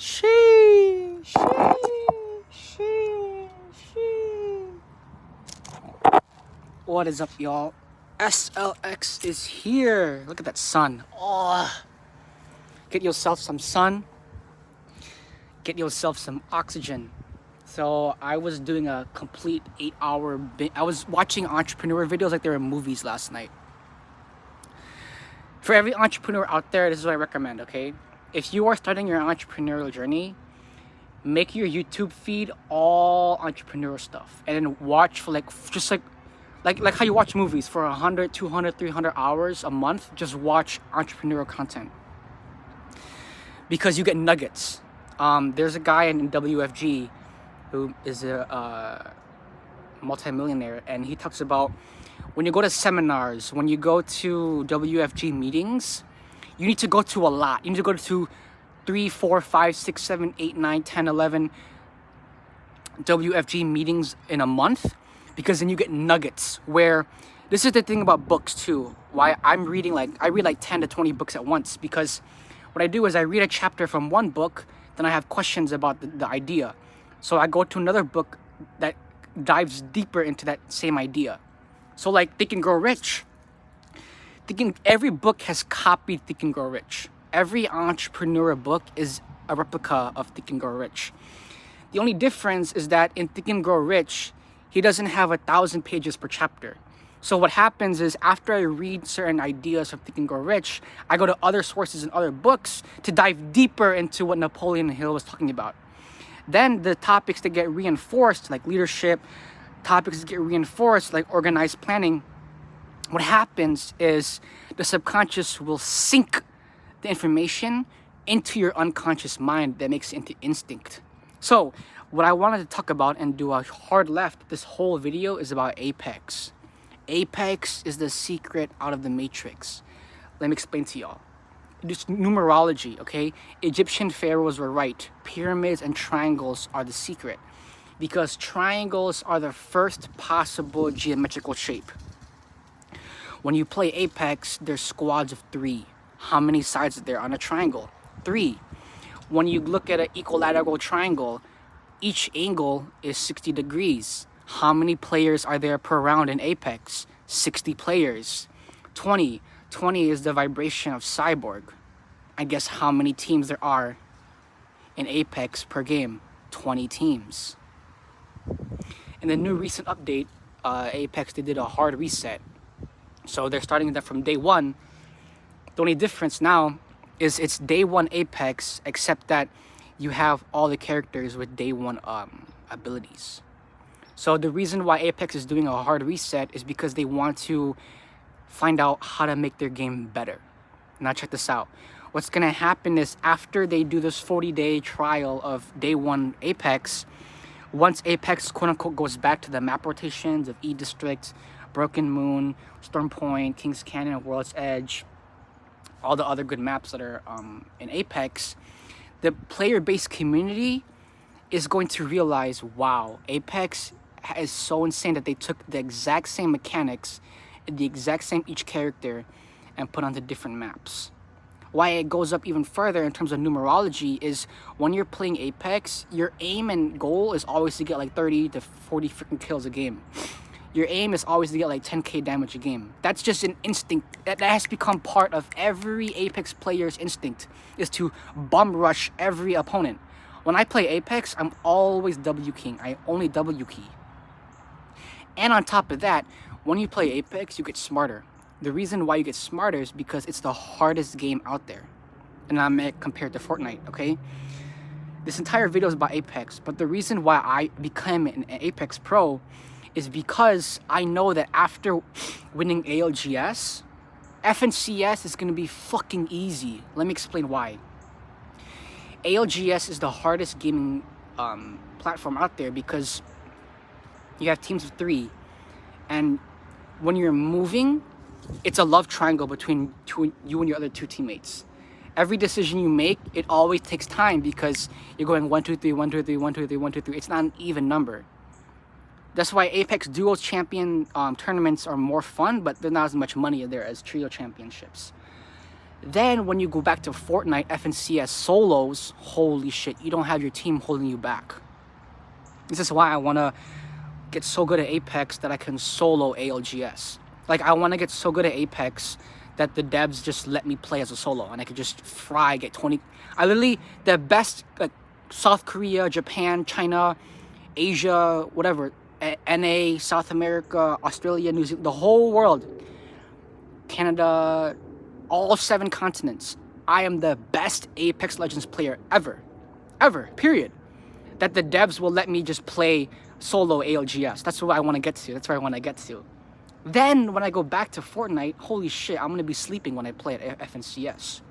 She. What is up, y'all? SLX is here. Look at that sun. Oh, get yourself some sun. Get yourself some oxygen. So I was doing a complete 8-hour I was watching entrepreneur videos like they were movies last night. For every entrepreneur out there, this is what I recommend, okay? If you are starting your entrepreneurial journey, make your YouTube feed all entrepreneur stuff. And then watch for like how you watch movies for 100, 200, 300 hours a month. Just watch entrepreneurial content. Because you get nuggets. There's a guy in WFG who is a multimillionaire, and he talks about when you go to seminars, when you go to WFG meetings, you need to go to a lot. You need to go to 3, 4, 5, 6, 7, 8, 9, 10, 11 WFG meetings in a month, because then you get nuggets. Where this is the thing about books too, why I read like 10 to 20 books at once, because what I do is I read a chapter from one book, then I have questions about the idea. So I go to another book that dives deeper into that same idea. So like Think and Grow Rich. Every book has copied Think and Grow Rich. Every entrepreneur book is a replica of Think and Grow Rich. The only difference is that in Think and Grow Rich, he doesn't have 1,000 pages per chapter. So what happens is after I read certain ideas of Think and Grow Rich, I go to other sources and other books to dive deeper into what Napoleon Hill was talking about. Then the topics that get reinforced, like leadership, topics that get reinforced, like organized planning, what happens is the subconscious will sink the information into your unconscious mind that makes it into instinct. So what I wanted to talk about and do a hard left this whole video is about Apex. Apex is the secret out of the matrix. Let me explain to y'all. Just numerology, okay? Egyptian pharaohs were right. Pyramids and triangles are the secret, because triangles are the first possible geometrical shape. When you play Apex, there's squads of 3. How many sides are there on a triangle? 3. When you look at an equilateral triangle, each angle is 60 degrees. How many players are there per round in Apex? 60 players. 20 is the vibration of Cyborg. I guess how many teams there are in Apex per game? 20 teams. In the new recent update, Apex, they did a hard reset. So they're starting that from day 1. The only difference now is it's day 1 Apex, except that you have all the characters with day 1 abilities. So the reason why Apex is doing a hard reset is because they want to find out how to make their game better. Now check this out. What's gonna happen is after they do this 40-day trial of day 1 Apex, once Apex quote-unquote goes back to the map rotations of E-District, Broken Moon, Storm Point, King's Canyon, World's Edge, all the other good maps that are in Apex, the player-based community is going to realize, wow, Apex is so insane that they took the exact same mechanics, the exact same each character, and put onto different maps. Why it goes up even further in terms of numerology is when you're playing Apex, your aim and goal is always to get like 30 to 40 freaking kills a game. Your aim is always to get like 10k damage a game. That's just an instinct. That has become part of every Apex player's instinct, is to bum rush every opponent. When I play Apex, I'm always W keying. I only W key. And on top of that, when you play Apex, you get smarter. The reason why you get smarter is because it's the hardest game out there. And I'm compared to Fortnite, okay? This entire video is about Apex, but the reason why I became an Apex Pro is because I know that after winning ALGS, FNCS is gonna be fucking easy. Let me explain why. ALGS is the hardest gaming platform out there because you have teams of 3, and when you're moving, it's a love triangle between you and your other 2 teammates. Every decision you make, it always takes time because you're going 1, 2, 3, 1, 2, 3, 1, 2, 3, 1, 2, 3. It's not an even number. That's why Apex Duos Champion tournaments are more fun, but there's not as much money there as Trio Championships. Then when you go back to Fortnite, FNCS solos, holy shit, you don't have your team holding you back. This is why I want to get so good at Apex that I can solo ALGS. Like, I want to get so good at Apex that the devs just let me play as a solo and I could just fry, get 20. I literally, the best, like, South Korea, Japan, China, Asia, whatever, NA, South America, Australia, New Zealand, the whole world, Canada, all 7 continents. I am the best Apex Legends player ever, period. That the devs will let me just play solo ALGS. That's what I want to get to. That's where I want to get to. Then when I go back to Fortnite, holy shit, I'm going to be sleeping when I play at FNCS.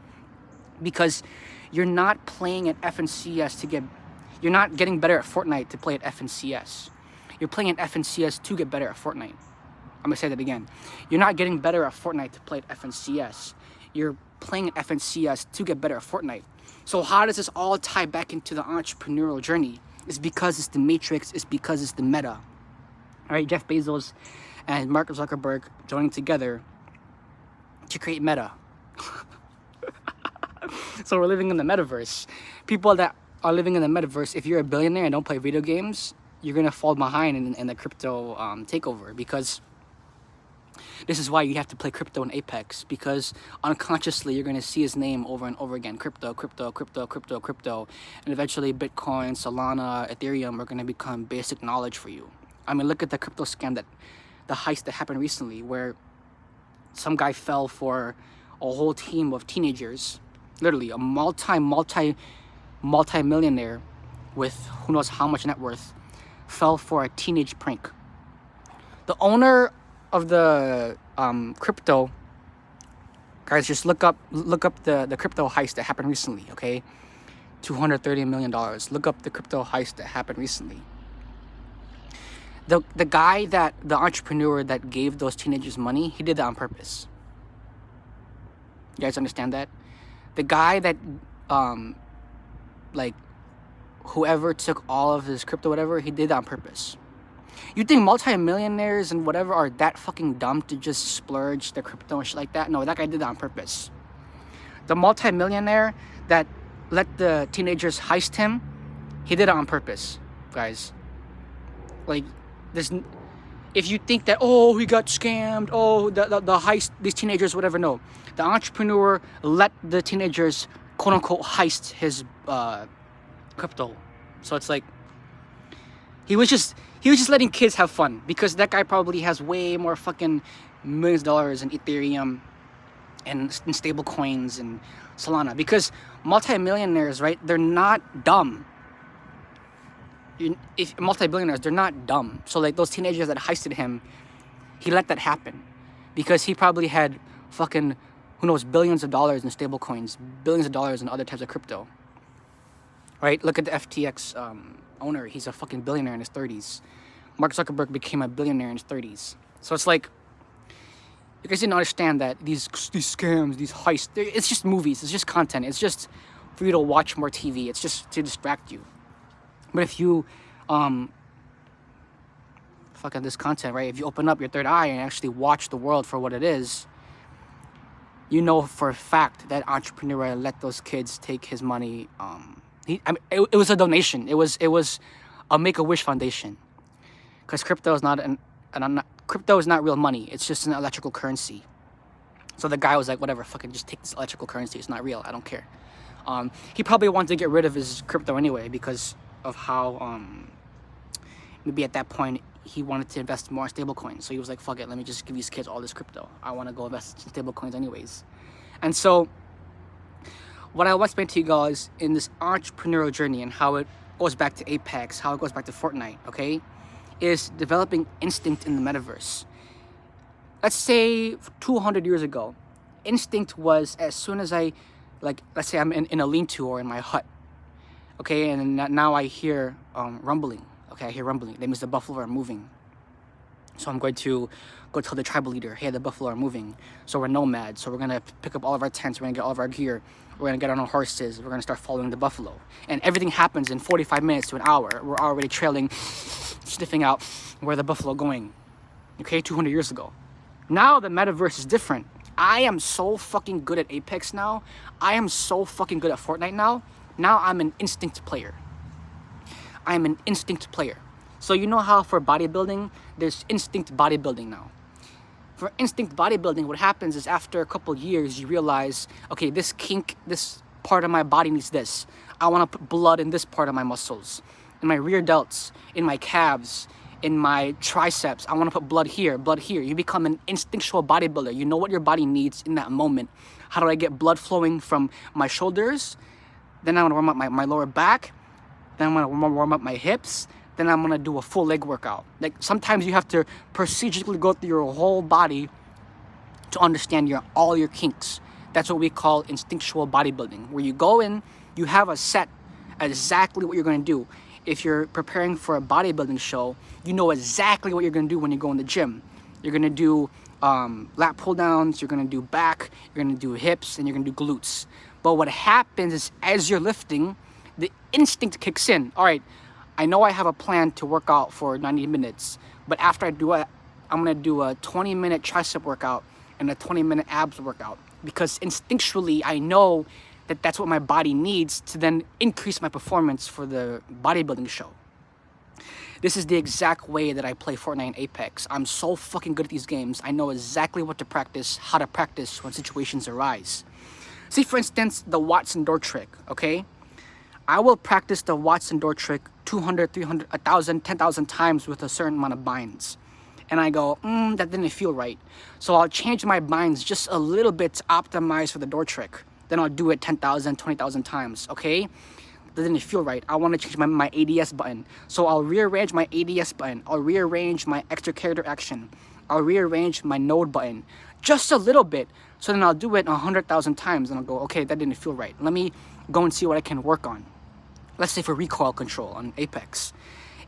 Because you're not playing at FNCS to get... You're not getting better at Fortnite to play at FNCS. You're playing at FNCS to get better at Fortnite. I'm going to say that again. You're not getting better at Fortnite to play at FNCS. You're playing at FNCS to get better at Fortnite. So how does this all tie back into the entrepreneurial journey? It's because it's the Matrix. It's because it's the meta. All right, Jeff Bezos and Mark Zuckerberg joining together to create Meta. So we're living in the metaverse. People that are living in the metaverse, if you're a billionaire and don't play video games, you're going to fall behind in the crypto takeover, because this is why you have to play crypto in Apex, because unconsciously you're going to see his name over and over again. Crypto, crypto, crypto, crypto, crypto. And eventually Bitcoin, Solana, Ethereum are going to become basic knowledge for you. I mean, look at the crypto scam, the heist that happened recently, where some guy fell for a whole team of teenagers, literally a multi-millionaire with who knows how much net worth, fell for a teenage prank. The owner of the crypto, guys, just look up the crypto heist that happened recently, okay? $230 million. Look up the crypto heist that happened recently. The guy the entrepreneur that gave those teenagers money, he did that on purpose. You guys understand that? The guy that, like, whoever took all of his crypto, whatever, he did that on purpose. You think multi-millionaires and whatever are that fucking dumb to just splurge their crypto and shit like that? No, that guy did that on purpose. The multi-millionaire that let the teenagers heist him, he did it on purpose, guys. Like, if you think that, oh, he got scammed, oh, the heist, these teenagers, whatever, no. The entrepreneur let the teenagers, quote unquote, heist his crypto. So it's like, he was just letting kids have fun, because that guy probably has way more fucking millions of dollars in Ethereum and in stable coins and Solana. Because multi-millionaires, right, they're not dumb. If multi-billionaires, they're not dumb. So like those teenagers that heisted him, he let that happen because he probably had fucking, who knows, billions of dollars in stable coins, billions of dollars in other types of crypto. Right? Look at the FTX owner. He's a fucking billionaire in his 30s. Mark Zuckerberg became a billionaire in his 30s. So it's like, you guys didn't understand that these scams, these heists, it's just movies. It's just content. It's just for you to watch more TV. It's just to distract you. But if you, fucking this content, right? If you open up your third eye and actually watch the world for what it is, you know for a fact that entrepreneur let those kids take his money. It was a donation. It was a Make-A-Wish Foundation, because crypto is not crypto is not real money. It's just an electrical currency. So the guy was like, whatever, fucking just take this electrical currency. It's not real. I don't care. He probably wanted to get rid of his crypto anyway because of how maybe at that point he wanted to invest more in stable coins. So he was like, fuck it, let me just give these kids all this crypto. I want to go invest in stable coins anyways. And so what I want to explain to you guys in this entrepreneurial journey and how it goes back to Apex, how it goes back to Fortnite, okay, is developing instinct in the metaverse. Let's say 200 years ago, instinct was as soon as I, like, let's say I'm in a lean-to or in my hut, okay, and now I hear rumbling. Okay, I hear rumbling. That means the buffalo are moving. So I'm going to go tell the tribal leader, hey, the buffalo are moving. So we're nomads. So we're going to pick up all of our tents. We're going to get all of our gear. We're going to get on our horses. We're going to start following the buffalo. And everything happens in 45 minutes to an hour. We're already trailing, sniffing out where the buffalo going. Okay, 200 years ago. Now the metaverse is different. I am so fucking good at Apex now. I am so fucking good at Fortnite now. Now I'm an instinct player. I am an instinct player. So you know how for bodybuilding, there's instinct bodybuilding now. For instinct bodybuilding, what happens is after a couple years, you realize, okay, this kink, this part of my body needs this. I want to put blood in this part of my muscles, in my rear delts, in my calves, in my triceps. I want to put blood here, blood here. You become an instinctual bodybuilder. You know what your body needs in that moment. How do I get blood flowing from my shoulders? Then I want to warm up my lower back. Then I'm going to warm up my hips. Then I'm going to do a full leg workout. Like sometimes you have to procedurally go through your whole body to understand all your kinks. That's what we call instinctual bodybuilding, where you go in, you have a set exactly what you're going to do. If you're preparing for a bodybuilding show, you know exactly what you're going to do when you go in the gym. You're going to do lat pull downs, you're going to do back, you're going to do hips, and you're going to do glutes. But what happens is as you're lifting, the instinct kicks in. All right, I know I have a plan to work out for 90 minutes, but after I do it, I'm going to do a 20-minute tricep workout and a 20-minute abs workout, because instinctually I know that that's what my body needs to then increase my performance for the bodybuilding show. This is the exact way that I play Fortnite and Apex. I'm so fucking good at these games. I know exactly what to practice, how to practice when situations arise. See, for instance, the Watson door trick, okay? I will practice the Watson door trick 200, 300, 1,000, 10,000 times with a certain amount of binds. And I go, that didn't feel right. So I'll change my binds just a little bit to optimize for the door trick. Then I'll do it 10,000, 20,000 times, okay? That didn't feel right. I want to change my ADS button. So I'll rearrange my ADS button. I'll rearrange my extra character action. I'll rearrange my node button just a little bit. So then I'll do it 100,000 times and I'll go, okay, that didn't feel right. Let me go and see what I can work on. Let's say for recoil control on Apex.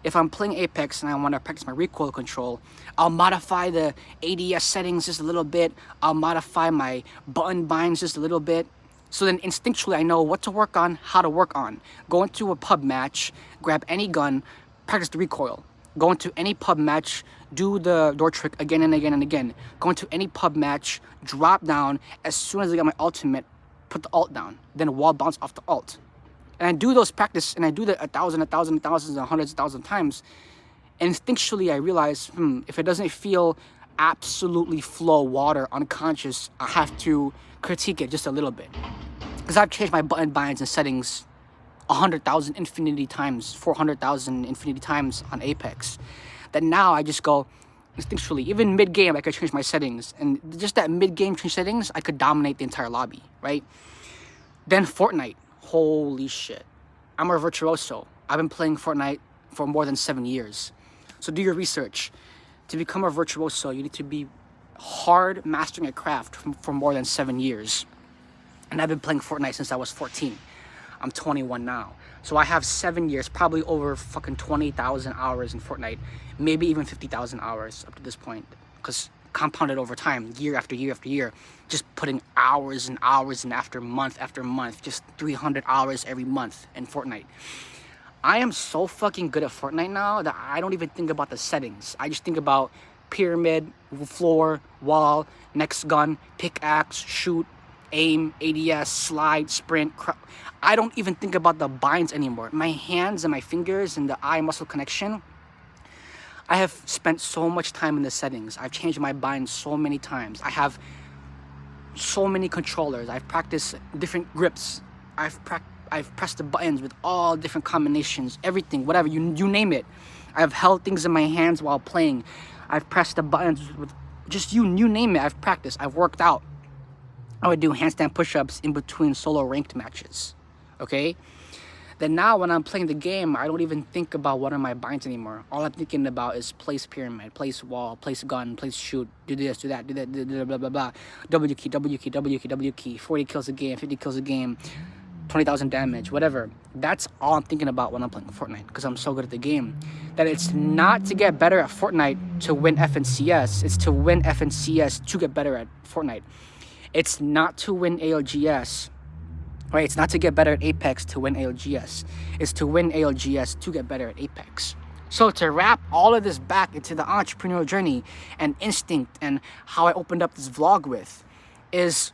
If I'm playing Apex and I want to practice my recoil control, I'll modify the ADS settings just a little bit. I'll modify my button binds just a little bit. So then instinctually I know what to work on, how to work on. Go into a pub match, grab any gun, practice the recoil. Go into any pub match, do the door trick again and again and again. Go into any pub match, drop down. As soon as I get my ultimate, put the ult down. Then wall bounce off the ult. And I do those practice, and I do that 1,000, thousands, and hundreds of thousands of times. And instinctually, I realize, if it doesn't feel absolutely flow water, unconscious, I have to critique it just a little bit. Because I've changed my button binds and settings 100,000 infinity times, 400,000 infinity times on Apex. That now I just go instinctually, even mid-game, I could change my settings. And just that mid-game change settings, I could dominate the entire lobby, right? Then Fortnite. Holy shit. I'm a virtuoso. I've been playing Fortnite for more than 7 years. So do your research. To become a virtuoso, you need to be hard mastering a craft for more than 7 years. And I've been playing Fortnite since I was 14. I'm 21 now. So I have 7 years, probably over fucking 20,000 hours in Fortnite. Maybe even 50,000 hours up to this point. Because compounded over time, year after year after year, just putting hours and hours and after month, just 300 hours every month in Fortnite. I am so fucking good at Fortnite now that I don't even think about the settings. I just think about pyramid, floor, wall, next gun, pickaxe, shoot, aim, ADS, slide, sprint. I don't even think about the binds anymore. My hands and my fingers and the eye muscle connection, I have spent so much time in the settings. I've changed my binds so many times. I have so many controllers. I've practiced different grips. I've pressed the buttons with all different combinations, everything, whatever, you name it. I've held things in my hands while playing. I've pressed the buttons with just you name it. I've practiced. I've worked out. I would do handstand push-ups in between solo ranked matches. Okay? Then now when I'm playing the game, I don't even think about what are my binds anymore. All I'm thinking about is place pyramid, place wall, place gun, place shoot, do this, do that, do that, blah, blah, blah. W key, W key, W key, W key, 40 kills a game, 50 kills a game, 20,000 damage, whatever. That's all I'm thinking about when I'm playing Fortnite, because I'm so good at the game. That it's not to get better at Fortnite to win FNCS. It's to win FNCS to get better at Fortnite. It's not to win ALGS. Right? It's not to get better at Apex to win ALGS. It's to win ALGS to get better at Apex. So to wrap all of this back into the entrepreneurial journey and instinct and how I opened up this vlog with, is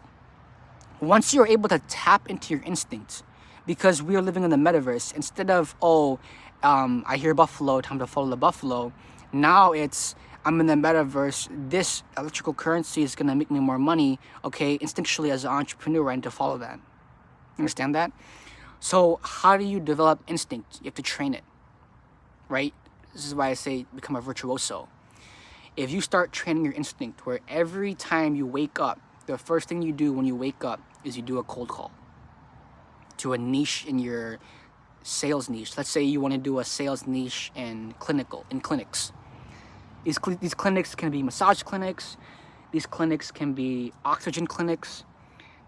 once you're able to tap into your instinct, because we are living in the metaverse, instead of, I hear buffalo, time to follow the buffalo, now it's, I'm in the metaverse, this electrical currency is going to make me more money, okay, instinctually as an entrepreneur, and to follow that. Understand that? So how do you develop instinct? You have to train it, right? This is why I say become a virtuoso. If you start training your instinct, where every time you wake up, the first thing you do when you wake up is you do a cold call to a niche in your sales niche. Let's say you want to do a sales niche in clinics. These clinics can be massage clinics. These clinics can be oxygen clinics.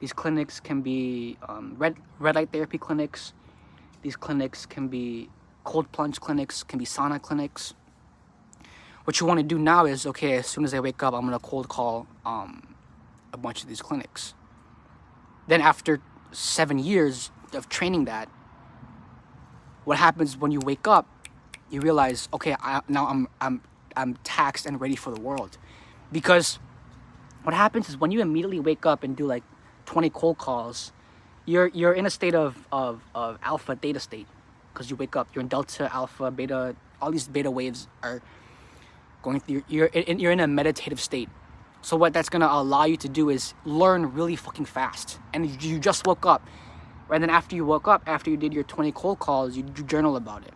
These clinics can be red light therapy clinics. These clinics can be cold plunge clinics, can be sauna clinics. What you want to do now is, okay, as soon as I wake up, I'm going to cold call a bunch of these clinics. Then after 7 years of training that, what happens when you wake up, you realize, okay, now I'm taxed and ready for the world. Because what happens is when you immediately wake up and do like 20 cold calls, you're in a state of alpha theta state, because you wake up, you're in delta, alpha, beta, all these beta waves are going through, you're in a meditative state. So what that's gonna allow you to do is learn really fucking fast. And you just woke up, right? And then after you woke up, after you did your 20 cold calls, you journal about it,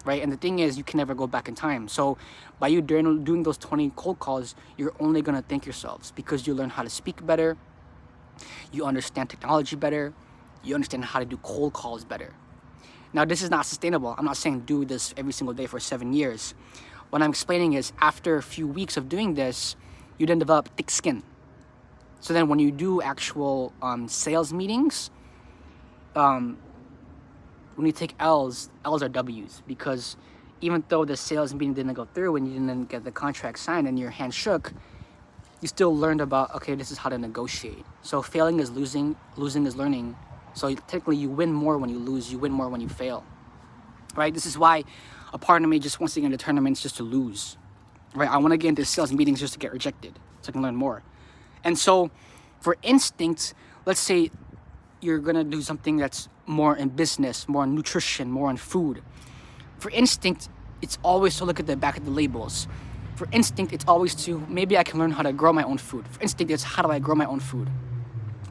right? And the thing is, you can never go back in time. So by you doing those 20 cold calls, you're only gonna thank yourselves, because you learn how to speak better, you understand technology better, you understand how to do cold calls better. Now, this is not sustainable. I'm not saying do this every single day for 7 years. What I'm explaining is, after a few weeks of doing this, you then develop thick skin. So then when you do actual sales meetings, when you take L's are W's, because even though the sales meeting didn't go through and you didn't get the contract signed and your hand shook, you still learned about, okay, this is how to negotiate. So failing is losing, losing is learning. So technically you win more when you lose, you win more when you fail, right? This is why a part of me just wants to get into tournaments just to lose, right? I want to get into sales meetings just to get rejected so I can learn more. And so for instinct, let's say you're going to do something that's more in business, more in nutrition, more in food. For instinct, it's always to look at the back of the labels. For instinct, it's always to, maybe I can learn how to grow my own food. For instinct, it's how do I grow my own food,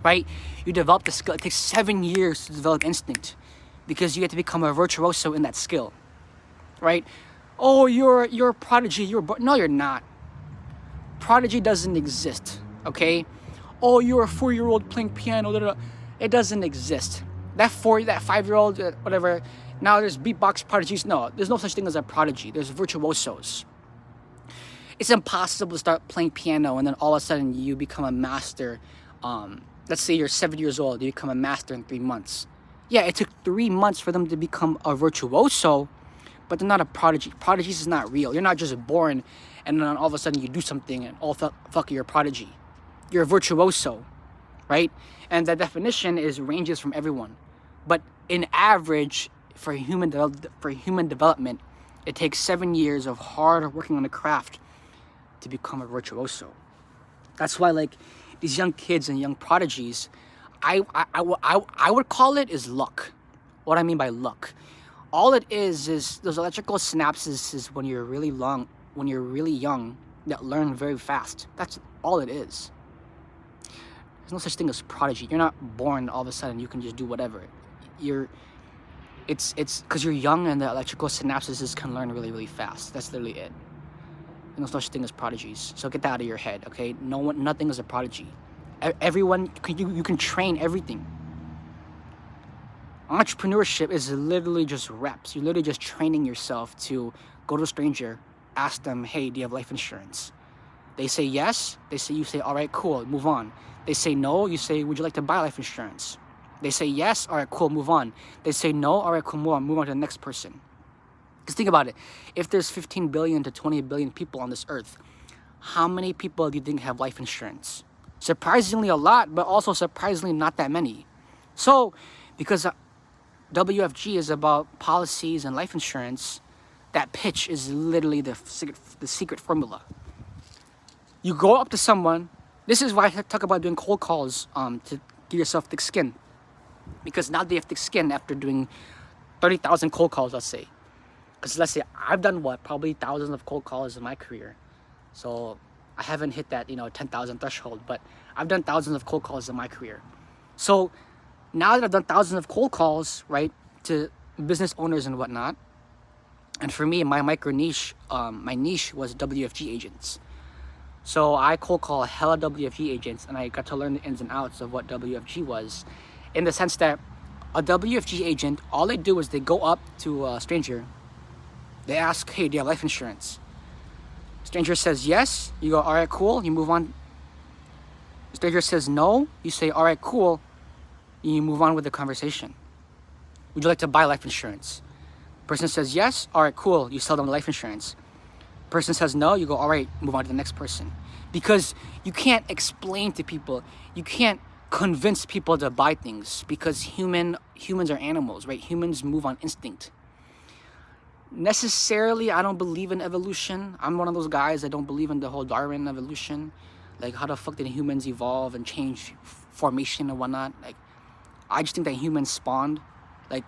right? You develop the skill. It takes 7 years to develop instinct, because you have to become a virtuoso in that skill, right? Oh, you're a prodigy. No, you're not. Prodigy doesn't exist, okay? Oh, you're a 4-year-old playing piano. Blah, blah, blah. It that exist. That 5-year-old, whatever. Now there's beatbox prodigies. No, there's no such thing as a prodigy. There's virtuosos. It's impossible to start playing piano and then all of a sudden you become a master. Let's say you're 7 years old, you become a master in 3 months. Yeah, it took 3 months for them to become a virtuoso, but they're not a prodigy. Prodigies is not real. You're not just born and then all of a sudden you do something and fuck, you're a prodigy. You're a virtuoso, right? And the definition ranges from everyone. But in average, for human development, it takes 7 years of hard working on the craft to become a virtuoso. That's why, like, these young kids and young prodigies, I would call it is luck. What I mean by luck, all it is those electrical synapses when you're really young that learn very fast. That's all it is. There's no such thing as prodigy. You're not born all of a sudden you can just do whatever. It's because you're young and the electrical synapses can learn really, really fast. That's literally it. There's no such thing as prodigies. So get that out of your head, okay? Nothing is a prodigy. Everyone, you can train everything. Entrepreneurship is literally just reps. You're literally just training yourself to go to a stranger, ask them, hey, do you have life insurance? They say yes. You say, all right, cool, move on. They say no. You say, would you like to buy life insurance? They say yes. All right, cool, move on. They say no. All right, cool, move on to the next person. Because think about it. If there's 15 billion to 20 billion people on this earth, how many people do you think have life insurance? Surprisingly a lot, but also surprisingly not that many. So, because WFG is about policies and life insurance, that pitch is literally the secret formula. You go up to someone, This is why I talk about doing cold calls to give yourself thick skin. Because now they have thick skin after doing 30,000 cold calls, let's say. Because let's say I've done what? Probably thousands of cold calls in my career. So I haven't hit that, 10,000 threshold, but I've done thousands of cold calls in my career. So now that I've done thousands of cold calls, right, to business owners and whatnot, and for me, my micro niche, my niche was WFG agents. So I cold call hella WFG agents, and I got to learn the ins and outs of what WFG was, in the sense that a WFG agent, all they do is they go up to a stranger, they ask, hey, do you have life insurance? Stranger says yes, you go, all right, cool, you move on. Stranger says no, you say, all right, cool, you move on with the conversation. Would you like to buy life insurance? Person says yes, all right, cool, you sell them life insurance. Person says no, you go, all right, move on to the next person. Because you can't explain to people, you can't convince people to buy things, because humans are animals, right? Humans move on instinct. Necessarily, I don't believe in evolution. I'm one of those guys that don't believe in the whole Darwin evolution. Like, how the fuck did humans evolve and change formation and whatnot? Like, I just think that humans spawned. Like,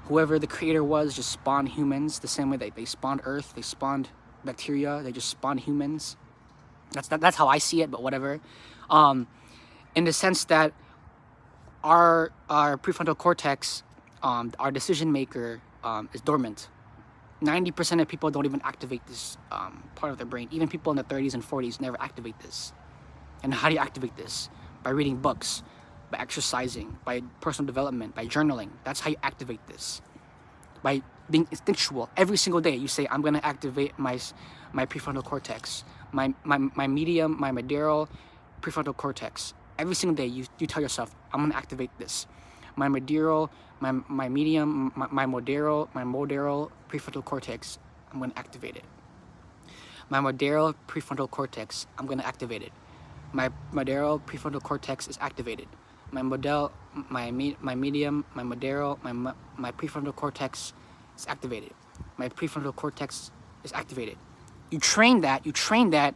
whoever the creator was just spawned humans the same way that they spawned Earth, they spawned bacteria, they just spawned humans. That's how I see it, but whatever. In the sense that our prefrontal cortex, our decision maker, is dormant. 90% of people don't even activate this part of their brain. Even people in their 30s and 40s never activate this. And how do you activate this? By reading books, by exercising, by personal development, by journaling. That's how you activate this. By being instinctual. Every single day you say, I'm going to activate my prefrontal cortex, my medium, my medial prefrontal cortex. Every single day you tell yourself, I'm going to activate this. My medial, my medium, my modero prefrontal cortex, I'm going to activate it. My modero prefrontal cortex, I'm going to activate it. My modero prefrontal cortex is activated. My medium, my modero, my prefrontal cortex is activated. My prefrontal cortex is activated. You train that,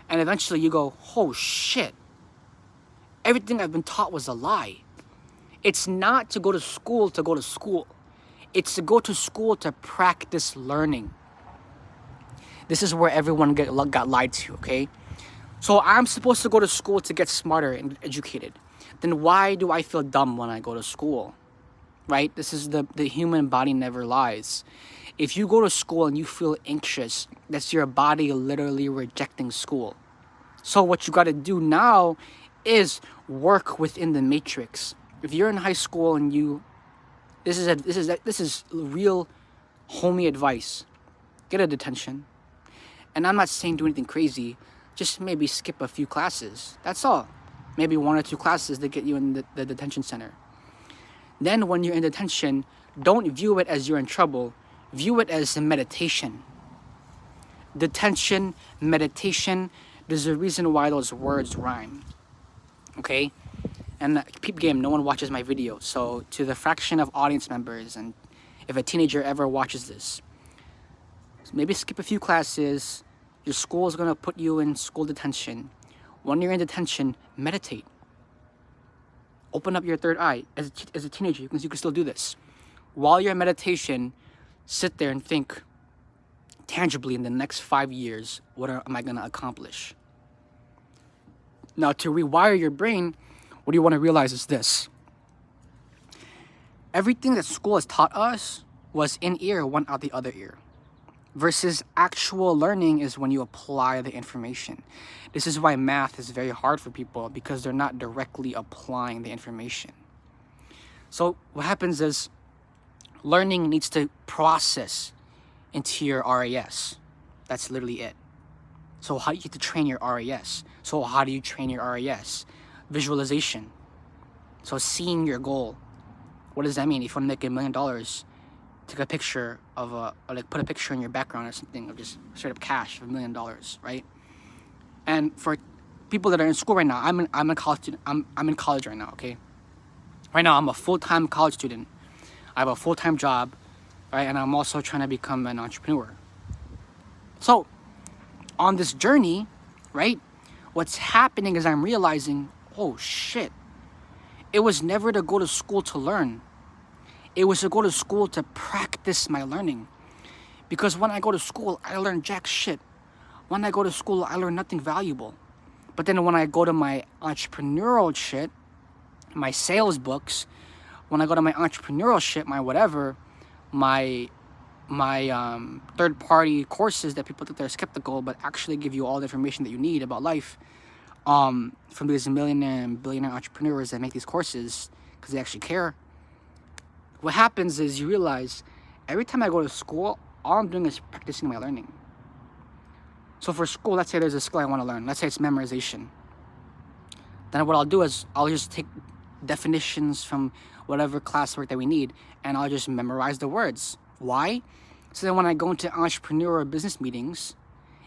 and eventually you go, oh shit. Everything I've been taught was a lie. It's not to go to school. It's to go to school to practice learning. This is where everyone got lied to, okay? So I'm supposed to go to school to get smarter and educated. Then why do I feel dumb when I go to school? Right? This is the human body never lies. If you go to school and you feel anxious, that's your body literally rejecting school. So what you got to do now is work within the matrix. If you're in high school and this is real homie advice. Get a detention. And I'm not saying do anything crazy. Just maybe skip a few classes. That's all. Maybe 1 or 2 classes that get you in the detention center. Then when you're in detention, don't view it as you're in trouble. View it as a meditation. Detention, meditation. There's a reason why those words rhyme. Okay? And peep game, no one watches my videos. So to the fraction of audience members, and if a teenager ever watches this, maybe skip a few classes. Your school is going to put you in school detention. When you're in detention, meditate. Open up your third eye. As a teenager, you can still do this. While you're in meditation, sit there and think tangibly in the next 5 years, what am I going to accomplish? Now, to rewire your brain, what you want to realize is this. Everything that school has taught us was in ear, went out the other ear. Versus actual learning is when you apply the information. This is why math is very hard for people, because they're not directly applying the information. So what happens is learning needs to process into your RAS. That's literally it. So how do you get to train your RAS? So how do you train your RAS? Visualization. So seeing your goal. What does that mean? If you want to make $1 million, take a picture of put a picture in your background or something of just straight up cash of $1 million, right? And for people that are in school right now, I'm a college student. I'm in college right now, okay? Right now, I'm a full-time college student. I have a full-time job, right? And I'm also trying to become an entrepreneur. So, on this journey, right? what's happening is I'm realizing, oh shit, it was never to go to school to learn. It was to go to school to practice my learning. Because when I go to school, I learn jack shit. When I go to school, I learn nothing valuable. But then when I go to my entrepreneurial shit, my sales books, when I go to my entrepreneurial shit, my whatever, my third-party courses that people think they're skeptical, but actually give you all the information that you need about life, from these millionaire and billionaire entrepreneurs that make these courses because they actually care. What happens is you realize every time I go to school, all I'm doing is practicing my learning. So for school, let's say there's a skill I want to learn. Let's say it's memorization. Then what I'll do is I'll just take definitions from whatever classwork that we need, and I'll just memorize the words. Why? So then when I go into entrepreneur or business meetings,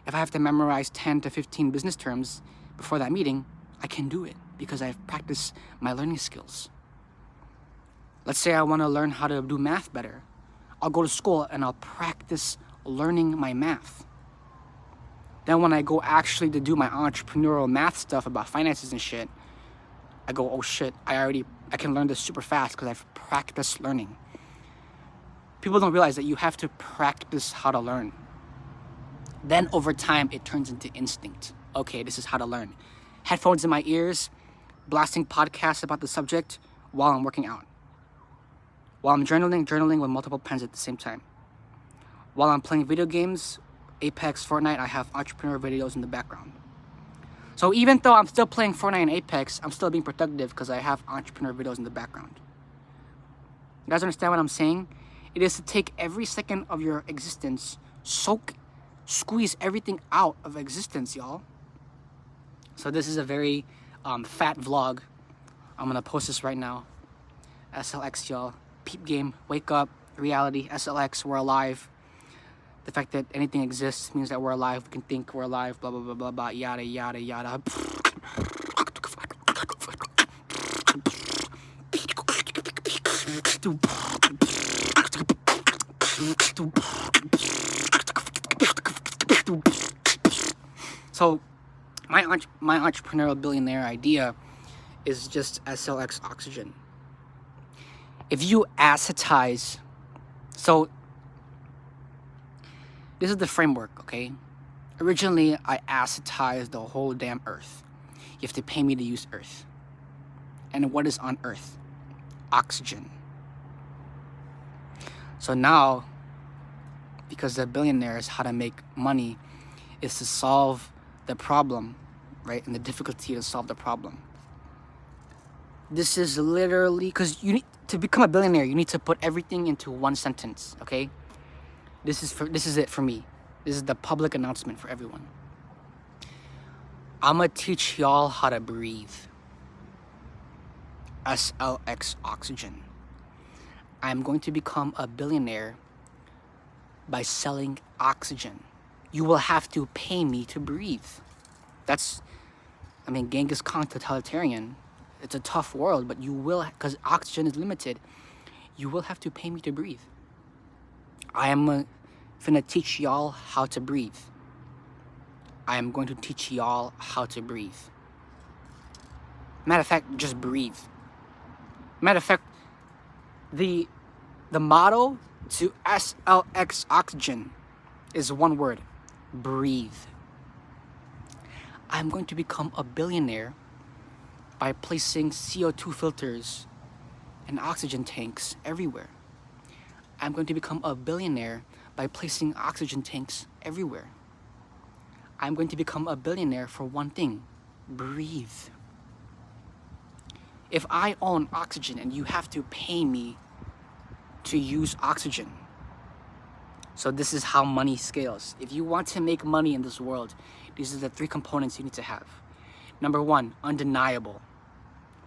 if I have to memorize 10 to 15 business terms before that meeting, I can do it because I've practiced my learning skills. Let's say I want to learn how to do math better. I'll go to school and I'll practice learning my math. Then when I go actually to do my entrepreneurial math stuff about finances and shit, I go, oh shit, I can learn this super fast because I've practiced learning. People don't realize that you have to practice how to learn. Then over time, it turns into instinct. Okay, this is how to learn. Headphones in my ears, blasting podcasts about the subject while I'm working out. While I'm journaling with multiple pens at the same time. While I'm playing video games, Apex, Fortnite, I have entrepreneur videos in the background. So even though I'm still playing Fortnite and Apex, I'm still being productive because I have entrepreneur videos in the background. You guys understand what I'm saying? It is to take every second of your existence, squeeze everything out of existence, y'all. So this is a very fat vlog. I'm gonna post this right now. SLX, y'all. Peep game, wake up, reality, SLX, we're alive. The fact that anything exists means that we're alive. We can think we're alive, blah, blah, blah, blah, blah, yada, yada, yada. So, my entrepreneurial billionaire idea is just SLX oxygen. If you acetize, so this is the framework, okay? Originally, I acetized the whole damn earth. You have to pay me to use earth. And what is on earth? Oxygen. So now, because the billionaires, how to make money is to solve the problem, right? And the difficulty to solve the problem. This is literally, because you need to become a billionaire, you need to put everything into one sentence, okay? This is it for me. This is the public announcement for everyone. I'm gonna teach y'all how to breathe. SLX oxygen. I'm going to become a billionaire by selling oxygen. You will have to pay me to breathe. Genghis Khan totalitarian. It's a tough world, but you will, because oxygen is limited, you will have to pay me to breathe. I am finna teach y'all how to breathe. I am going to teach y'all how to breathe. Matter of fact, just breathe. Matter of fact, the motto to SLX oxygen is one word: breathe. I'm going to become a billionaire by placing CO2 filters and oxygen tanks everywhere. I'm going to become a billionaire by placing oxygen tanks everywhere. I'm going to become a billionaire for one thing: breathe. If I own oxygen and you have to pay me to use oxygen, so this is how money scales. If you want to make money in this world, these are the 3 components you need to have. Number 1, undeniable.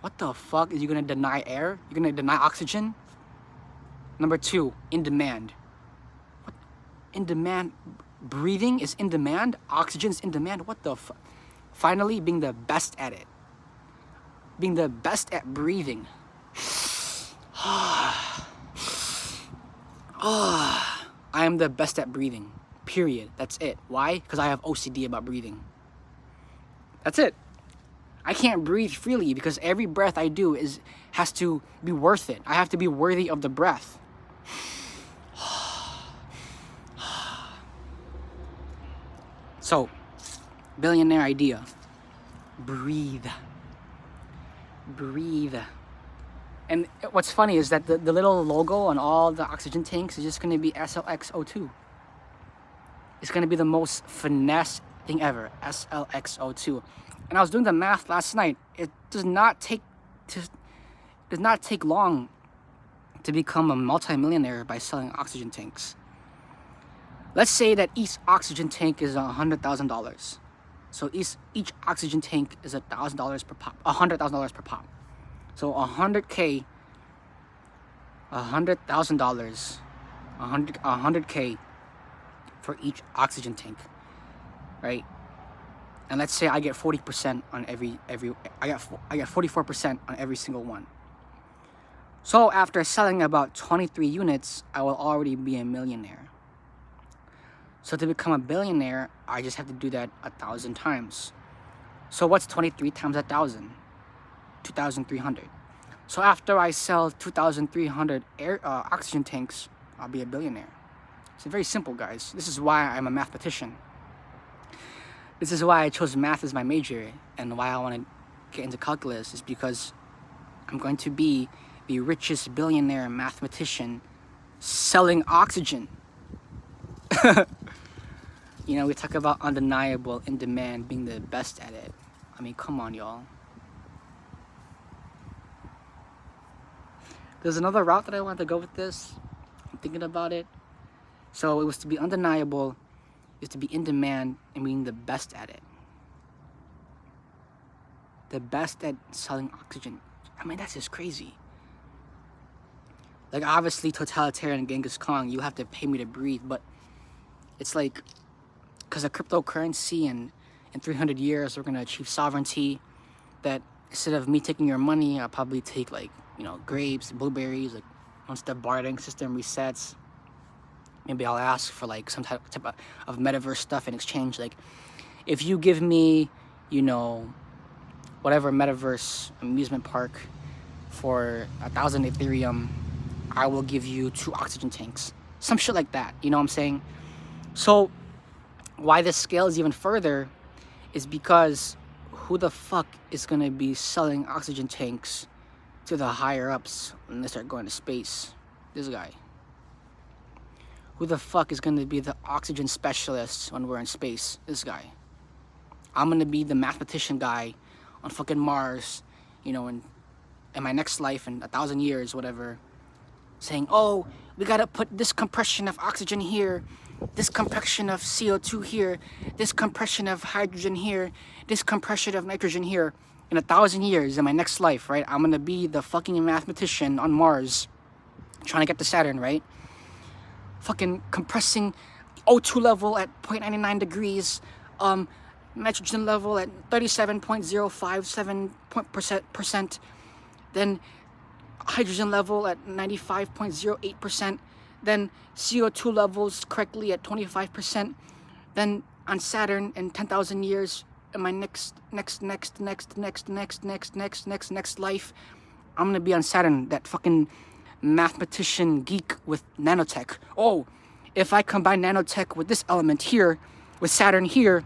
What the fuck? Is you gonna deny air? You're gonna deny oxygen? Number 2, in demand. What? In demand? Breathing is in demand? Oxygen is in demand? What the fuck? Finally, being the best at it. Being the best at breathing. I am the best at breathing. Period. That's it. Why? Because I have OCD about breathing. That's it. I can't breathe freely because every breath I do has to be worth it. I have to be worthy of the breath. So, billionaire idea. Breathe. Breathe. And what's funny is that the little logo on all the oxygen tanks is just going to be SLXO2. It's going to be the most finesse thing ever. SLXO2. And I was doing the math last night. It does not take long to become a multimillionaire by selling oxygen tanks. Let's say that each oxygen tank is $100,000. So each oxygen tank is $1,000 per pop. $100,000 per pop. So $100K, $100,000, $100K for each oxygen tank, right? And let's say I get 40% on I get 44% on every single one. So after selling about 23 units, I will already be a millionaire. So to become a billionaire, I just have to do that 1,000 times. So what's 23 times 1,000? 2,300. So after I sell 2,300 oxygen tanks, I'll be a billionaire. It's very simple, guys. This is why I'm a mathematician. This is why I chose math as my major, and why I want to get into calculus is because I'm going to be the richest billionaire mathematician selling oxygen. You know, we talk about undeniable, in demand, being the best at it. I mean, come on, y'all. There's another route that I want to go with this. I'm thinking about it. So it was to be undeniable, is to be in demand, and being the best at it. The best at selling oxygen. I mean, that's just crazy. Like, obviously, totalitarian Genghis Khan, you have to pay me to breathe, but it's like, because of cryptocurrency, and in 300 years, we're going to achieve sovereignty, that instead of me taking your money, I'll probably take, like, you know, grapes, blueberries. Like, once the bartering system resets, maybe I'll ask for, like, some type of metaverse stuff in exchange. Like, if you give me, you know, whatever metaverse amusement park for 1,000 Ethereum, I will give you 2 oxygen tanks. Some shit like that, you know what I'm saying? So, why this scales even further is because who the fuck is gonna be selling oxygen tanks to the higher ups when they start going to space? This guy. Who the fuck is gonna be the oxygen specialist when we're in space? This guy. I'm gonna be the mathematician guy on fucking Mars, you know, in my next life, in 1,000 years, whatever, saying, oh, we gotta put this compression of oxygen here, this compression of CO2 here, this compression of hydrogen here, this compression of nitrogen here. In 1,000 years, in my next life, right, I'm gonna be the fucking mathematician on Mars, trying to get to Saturn, right? Fucking compressing O2 level at 0.99 degrees, nitrogen level at 37.057%, then hydrogen level at 95.08%, then CO2 levels correctly at 25%, then on Saturn in 10,000 years, in my next life, I'm gonna be on Saturn, that fucking mathematician geek with nanotech. Oh, if I combine nanotech with this element here, with Saturn here,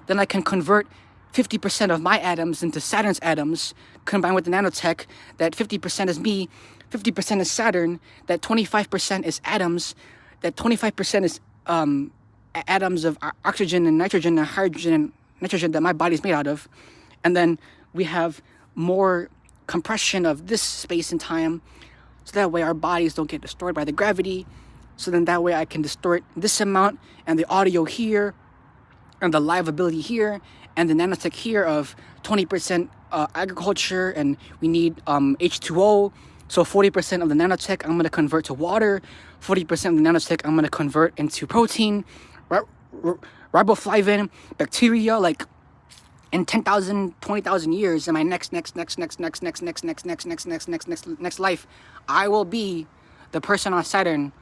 then I can convert 50% of my atoms into Saturn's atoms, combined with the nanotech, that 50% is me, 50% is Saturn, that 25% is atoms, that 25% is atoms of oxygen and nitrogen and hydrogen and nitrogen that my body's made out of. And then we have more compression of this space and time, so that way our bodies don't get destroyed by the gravity. So then that way I can distort this amount, and the audio here, and the live ability here, and the nanotech here of 20% agriculture, and we need H2O. So 40% of the nanotech I'm going to convert to water, 40% of the nanotech I'm going to convert into protein, riboflavin, bacteria. Like, in 10,000, 20,000 years, in my next life, I will be the person on Saturn,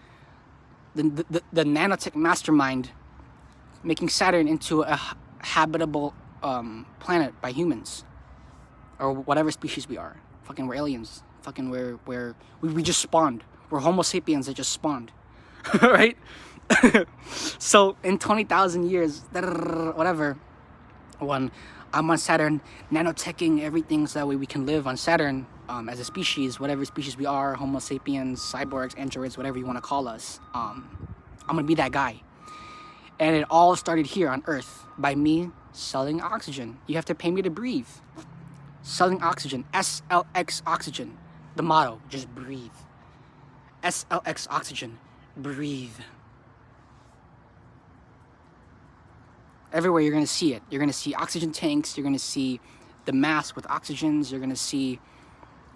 the nanotech mastermind, making Saturn into a habitable planet by humans or whatever species we are. Fucking we're aliens. Fucking we just spawned. We're Homo sapiens that just spawned, right? So in 20,000 years, whatever, when I'm on Saturn, nanoteching everything so that way we can live on Saturn as a species, whatever species we are, Homo sapiens, cyborgs, androids, whatever you want to call us. I'm gonna be that guy. And it all started here on Earth by me selling oxygen. You have to pay me to breathe. Selling oxygen, SLX oxygen. The motto, just breathe. SLX oxygen, breathe. Everywhere you're gonna see it. You're gonna see oxygen tanks. You're gonna see the mask with oxygens. You're gonna see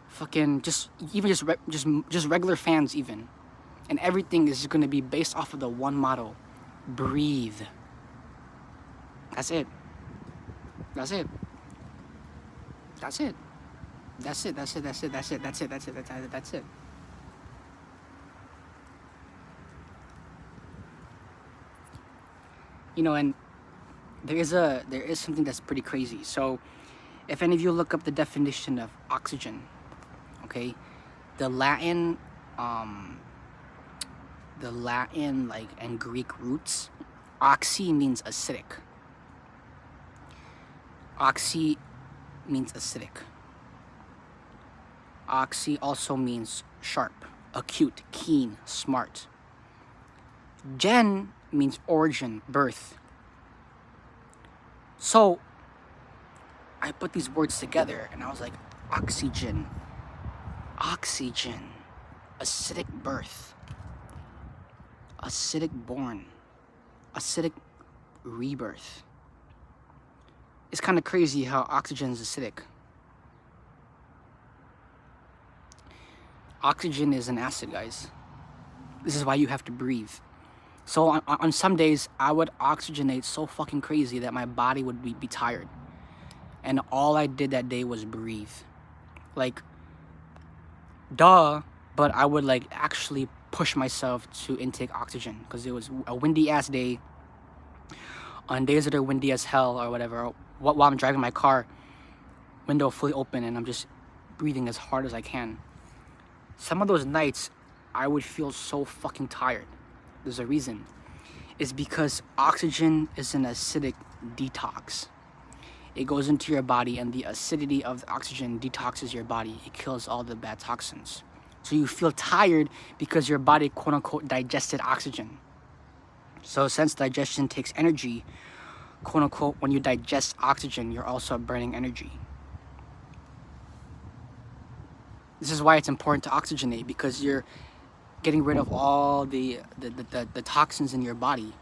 fucking just regular fans even, and everything is gonna be based off of the one motto: breathe. That's it. That's it. That's it. That's it. That's it. That's it. That's it. That's it. That's it. That's it. You know, and there is something that's pretty crazy. So, if any of you look up the definition of oxygen, okay, the Latin like and Greek roots, oxy means acidic. Oxy means acidic. Oxy also means sharp, acute, keen, smart. Gen means origin, birth. So I put these words together and I was like, oxygen, acidic birth, acidic born, acidic rebirth. It's kind of crazy how oxygen is acidic. Oxygen is an acid, guys. This is why you have to breathe. So on some days, I would oxygenate so fucking crazy that my body would be tired. And all I did that day was breathe. Like, duh, but I would like actually push myself to intake oxygen because it was a windy ass day. On days that are windy as hell or whatever, while I'm driving my car, window fully open and I'm just breathing as hard as I can. Some of those nights, I would feel so fucking tired. There's a reason. It's because oxygen is an acidic detox. It goes into your body and the acidity of the oxygen detoxes your body. It kills all the bad toxins. So you feel tired because your body quote unquote digested oxygen. So since digestion takes energy, quote unquote, when you digest oxygen, you're also burning energy. This is why it's important to oxygenate, because you're getting rid of all the toxins in your body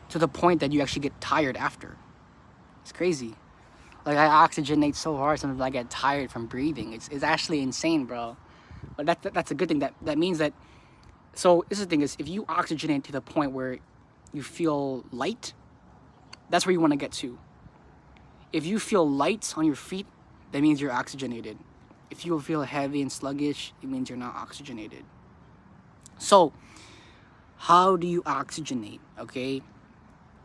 to the point that you actually get tired after. It's crazy. Like, I oxygenate so hard sometimes I get tired from breathing. It's actually insane, bro. But that's a good thing. That means that, so this is the thing is, if you oxygenate to the point where you feel light, that's where you want to get to. If you feel light on your feet, that means you're oxygenated. If you feel heavy and sluggish, it means you're not oxygenated. So, how do you oxygenate, okay?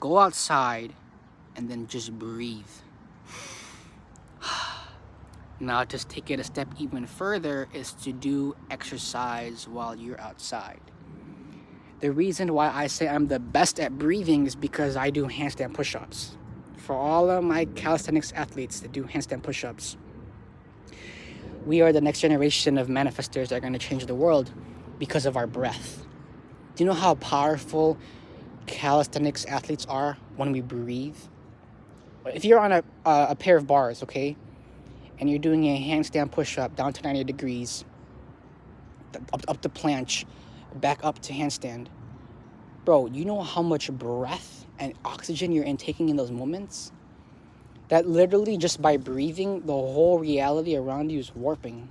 Go outside and then just breathe. Now, just take it a step even further is to do exercise while you're outside. The reason why I say I'm the best at breathing is because I do handstand push-ups. For all of my calisthenics athletes that do handstand push-ups, we are the next generation of manifestors that are going to change the world because of our breath. Do you know how powerful calisthenics athletes are when we breathe? If you're on a pair of bars, okay, and you're doing a handstand push-up down to 90 degrees, up to planche, back up to handstand, bro, you know how much breath and oxygen you're intaking in those moments? That literally just by breathing, the whole reality around you is warping.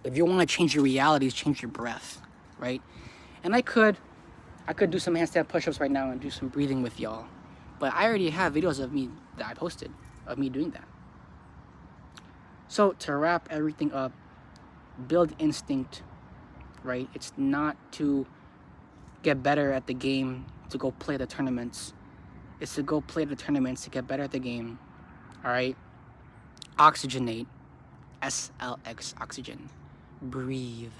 If you want to change your realities, change your breath, right? And I could do some handstand push-ups right now and do some breathing with y'all. But I already have videos of me that I posted of me doing that. So to wrap everything up, build instinct, right? It's not to get better at the game, to go play the tournaments. is to go play the tournaments to get better at the game. Alright? Oxygenate. SLX oxygen. Breathe.